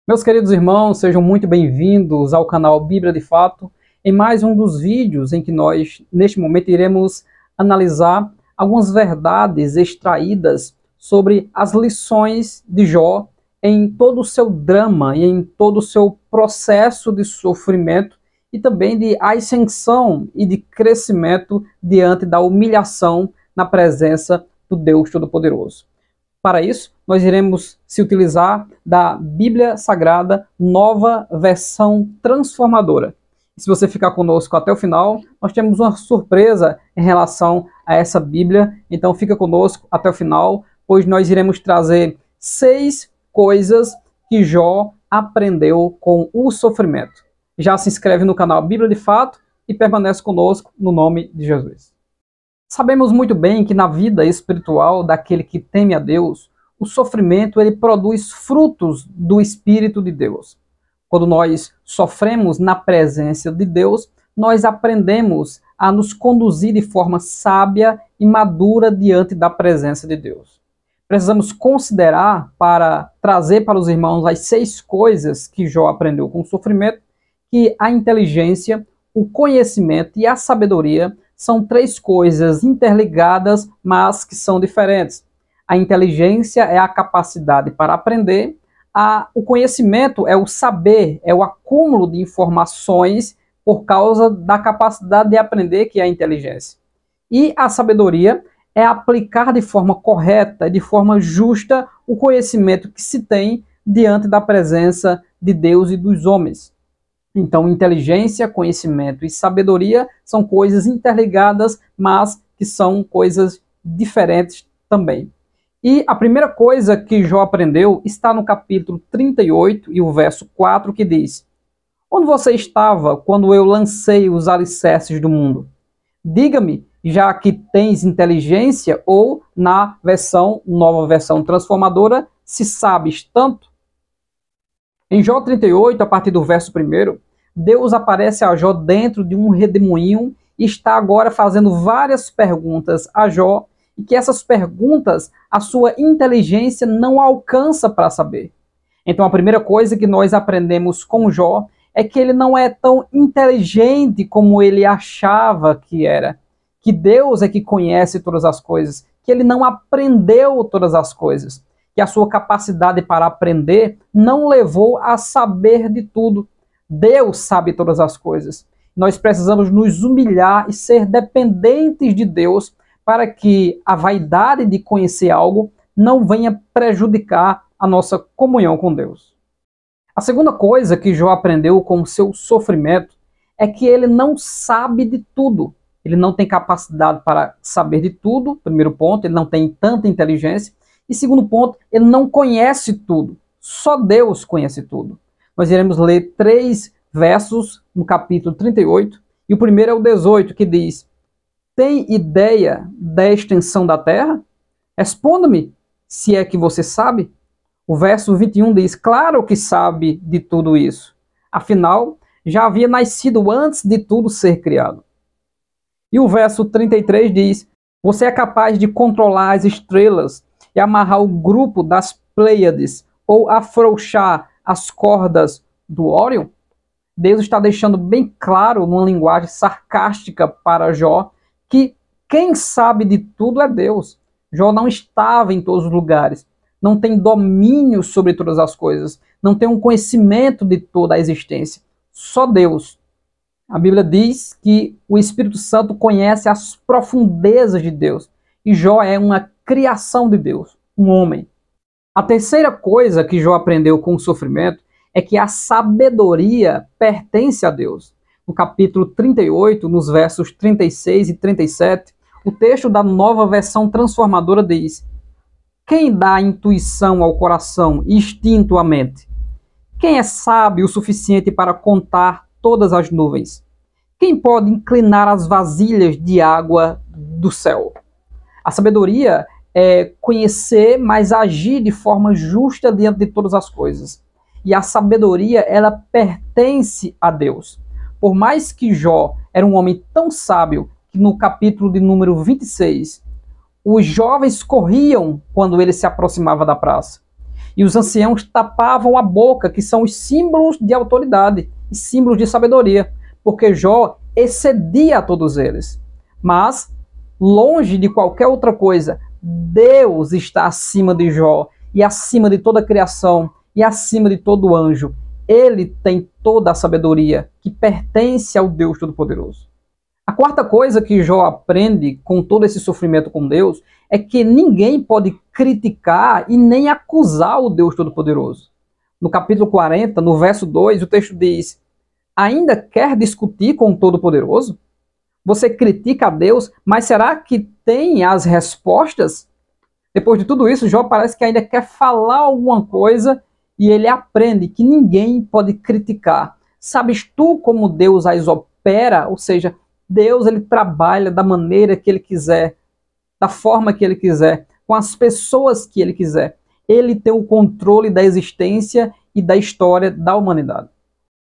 Meus queridos irmãos, sejam muito bem-vindos ao canal Bíblia de Fato, em mais um dos vídeos em que nós, neste momento, iremos analisar algumas verdades extraídas sobre as lições de Jó em todo o seu drama e em todo o seu processo de sofrimento e também de ascensão e de crescimento diante da humilhação na presença do Deus Todo-Poderoso. Para isso, nós iremos se utilizar da Bíblia Sagrada, nova versão transformadora. E se você ficar conosco até o final, nós temos uma surpresa em relação a essa Bíblia. Então fica conosco até o final, pois nós iremos trazer 6 coisas que Jó aprendeu com o sofrimento. Já se inscreve no canal Bíblia de Fato e permanece conosco no nome de Jesus. Sabemos muito bem que na vida espiritual daquele que teme a Deus, o sofrimento ele produz frutos do Espírito de Deus. Quando nós sofremos na presença de Deus, nós aprendemos a nos conduzir de forma sábia e madura diante da presença de Deus. Precisamos considerar, para trazer para os irmãos as 6 coisas que Jó aprendeu com o sofrimento, que a inteligência, o conhecimento e a sabedoria são 3 coisas interligadas, mas que são diferentes. A inteligência é a capacidade para aprender, o conhecimento é o saber, é o acúmulo de informações por causa da capacidade de aprender, que é a inteligência. E a sabedoria é aplicar de forma correta, de forma justa, o conhecimento que se tem diante da presença de Deus e dos homens. Então, inteligência, conhecimento e sabedoria são coisas interligadas, mas que são coisas diferentes também. E a primeira coisa que Jó aprendeu está no capítulo 38 e o verso 4, que diz: Onde você estava quando eu lancei os alicerces do mundo? Diga-me, já que tens inteligência, ou na nova versão transformadora, se sabes tanto. Em Jó 38, a partir do verso 1, Deus aparece a Jó dentro de um redemoinho e está agora fazendo várias perguntas a Jó, e que essas perguntas a sua inteligência não alcança para saber. Então a primeira coisa que nós aprendemos com Jó é que ele não é tão inteligente como ele achava que era, que Deus é que conhece todas as coisas, que ele não aprendeu todas as coisas, que a sua capacidade para aprender não levou a saber de tudo. Deus sabe todas as coisas. Nós precisamos nos humilhar e ser dependentes de Deus para que a vaidade de conhecer algo não venha prejudicar a nossa comunhão com Deus. A segunda coisa que Jó aprendeu com o seu sofrimento é que ele não sabe de tudo. Ele não tem capacidade para saber de tudo, primeiro ponto, ele não tem tanta inteligência. E segundo ponto, ele não conhece tudo. Só Deus conhece tudo. Nós iremos ler 3 versos no capítulo 38. E o primeiro é o 18, que diz: Tem ideia da extensão da terra? Responda-me, se é que você sabe. O verso 21 diz: Claro que sabe de tudo isso. Afinal, já havia nascido antes de tudo ser criado. E o verso 33 diz: Você é capaz de controlar as estrelas e amarrar o grupo das Pleiades, ou afrouxar as cordas do Órion? Deus está deixando bem claro, numa linguagem sarcástica para Jó, que quem sabe de tudo é Deus. Jó não estava em todos os lugares, não tem domínio sobre todas as coisas, não tem um conhecimento de toda a existência. Só Deus. A Bíblia diz que o Espírito Santo conhece as profundezas de Deus. E Jó é uma criação de Deus, um homem. A terceira coisa que Jó aprendeu com o sofrimento é que a sabedoria pertence a Deus. No capítulo 38, nos versos 36 e 37, o texto da nova versão transformadora diz: Quem dá intuição ao coração e instinto à mente? Quem é sábio o suficiente para contar todas as nuvens? Quem pode inclinar as vasilhas de água do céu? A sabedoria é conhecer, mas agir de forma justa diante de todas as coisas. E a sabedoria, ela pertence a Deus. Por mais que Jó era um homem tão sábio, que no capítulo de número 26, os jovens corriam quando ele se aproximava da praça. e os anciãos tapavam a boca, que são os símbolos de autoridade e símbolos de sabedoria, porque Jó excedia a todos eles. Mas, longe de qualquer outra coisa, Deus está acima de Jó e acima de toda a criação e acima de todo anjo. Ele tem toda a sabedoria que pertence ao Deus Todo-Poderoso. A quarta coisa que Jó aprende com todo esse sofrimento com Deus é que ninguém pode criticar e nem acusar o Deus Todo-Poderoso. No capítulo 40, no verso 2, o texto diz: ainda quer discutir com o Todo-Poderoso? Você critica a Deus, mas será que tem as respostas? Depois de tudo isso, Jó parece que ainda quer falar alguma coisa e ele aprende que ninguém pode criticar. Sabes tu como Deus as opera? Ou seja, Deus ele trabalha da maneira que ele quiser, da forma que ele quiser, com as pessoas que ele quiser. Ele tem o controle da existência e da história da humanidade.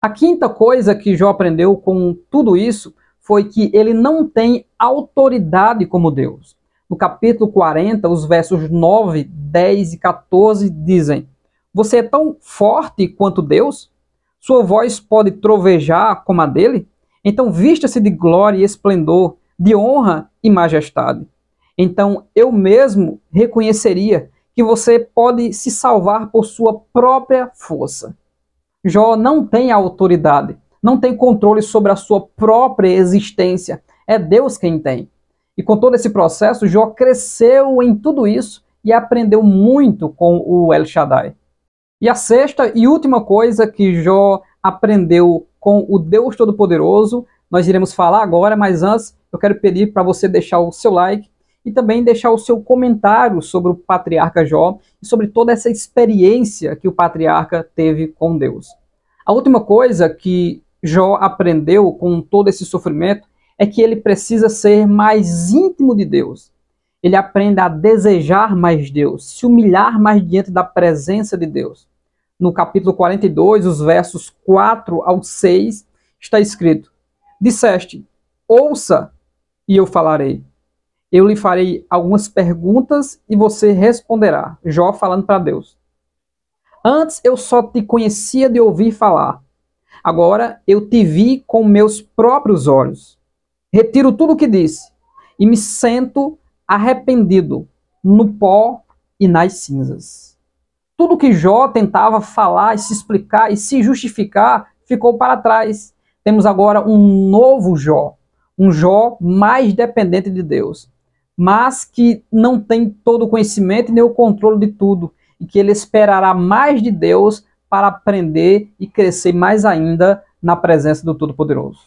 A quinta coisa que Jó aprendeu com tudo isso foi que ele não tem autoridade como Deus. No capítulo 40, os versos 9, 10 e 14 dizem: você é tão forte quanto Deus? Sua voz pode trovejar como a dele? Então vista-se de glória e esplendor, de honra e majestade. Então eu mesmo reconheceria que você pode se salvar por sua própria força. Jó não tem autoridade, não tem controle sobre a sua própria existência. É Deus quem tem. E com todo esse processo, Jó cresceu em tudo isso e aprendeu muito com o El Shaddai. E a sexta e última coisa que Jó aprendeu com o Deus Todo-Poderoso, nós iremos falar agora, mas antes eu quero pedir para você deixar o seu like e também deixar o seu comentário sobre o patriarca Jó e sobre toda essa experiência que o patriarca teve com Deus. A última coisa que Jó aprendeu com todo esse sofrimento é que ele precisa ser mais íntimo de Deus. Ele aprende a desejar mais Deus, se humilhar mais diante da presença de Deus. No capítulo 42, os versos 4 ao 6, está escrito: disseste, ouça e eu falarei. Eu lhe farei algumas perguntas e você responderá. Jó falando para Deus. Antes eu só te conhecia de ouvir falar. Agora eu te vi com meus próprios olhos. Retiro tudo o que disse e me sinto arrependido no pó e nas cinzas. Tudo que Jó tentava falar e se explicar e se justificar ficou para trás. Temos agora um novo Jó, um Jó mais dependente de Deus, mas que não tem todo o conhecimento nem o controle de tudo, e que ele esperará mais de Deus para aprender e crescer mais ainda na presença do Todo-Poderoso.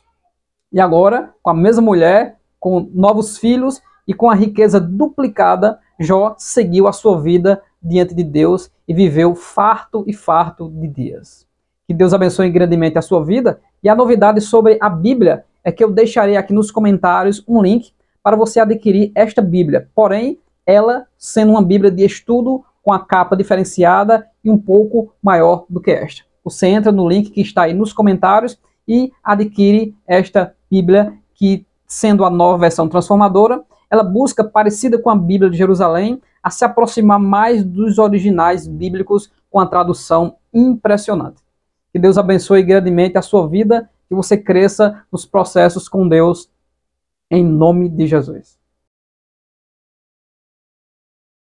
E agora, com a mesma mulher, com novos filhos e com a riqueza duplicada, Jó seguiu a sua vida diante de Deus e viveu farto e farto de dias. Que Deus abençoe grandemente a sua vida. E a novidade sobre a Bíblia é que eu deixarei aqui nos comentários um link para você adquirir esta Bíblia. Porém, ela sendo uma Bíblia de estudo com a capa diferenciada e um pouco maior do que esta. Você entra no link que está aí nos comentários e adquire esta Bíblia que, sendo a nova versão transformadora, ela busca, parecida com a Bíblia de Jerusalém, a se aproximar mais dos originais bíblicos com a tradução impressionante. Que Deus abençoe grandemente a sua vida, que você cresça nos processos com Deus, em nome de Jesus.